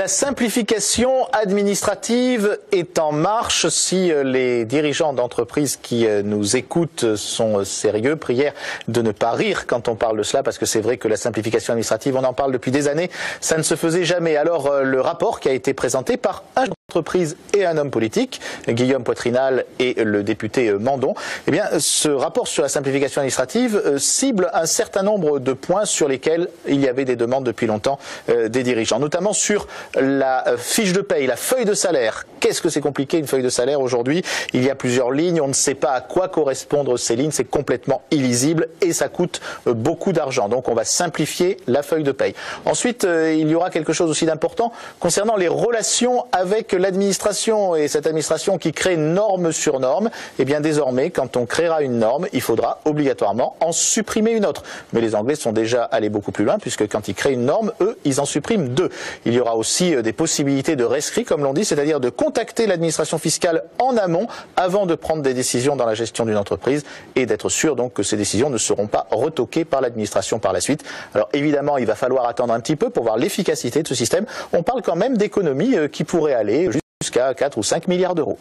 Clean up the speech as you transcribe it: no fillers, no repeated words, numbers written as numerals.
La simplification administrative est en marche. Si les dirigeants d'entreprises qui nous écoutent sont sérieux, prière de ne pas rire quand on parle de cela, parce que c'est vrai que la simplification administrative, on en parle depuis des années, ça ne se faisait jamais. Alors le rapport qui a été présenté par un entreprise et un homme politique, Guillaume Poitrinal et le député Mandon, eh bien, ce rapport sur la simplification administrative cible un certain nombre de points sur lesquels il y avait des demandes depuis longtemps des dirigeants, notamment sur la fiche de paye, la feuille de salaire. Qu'est-ce que c'est compliqué une feuille de salaire aujourd'hui? Il y a plusieurs lignes, on ne sait pas à quoi correspondent ces lignes, c'est complètement illisible et ça coûte beaucoup d'argent. Donc on va simplifier la feuille de paye. Ensuite, il y aura quelque chose aussi d'important concernant les relations avec l'administration, et cette administration qui crée norme sur norme. Eh bien désormais, quand on créera une norme, il faudra obligatoirement en supprimer une autre. Mais les Anglais sont déjà allés beaucoup plus loin, puisque quand ils créent une norme, eux, ils en suppriment deux. Il y aura aussi des possibilités de rescrit, comme l'on dit, c'est-à-dire de contacter l'administration fiscale en amont avant de prendre des décisions dans la gestion d'une entreprise et d'être sûr donc que ces décisions ne seront pas retoquées par l'administration par la suite. Alors évidemment, il va falloir attendre un petit peu pour voir l'efficacité de ce système. On parle quand même d'économies qui pourraient aller jusqu'à 4 ou 5 milliards d'euros.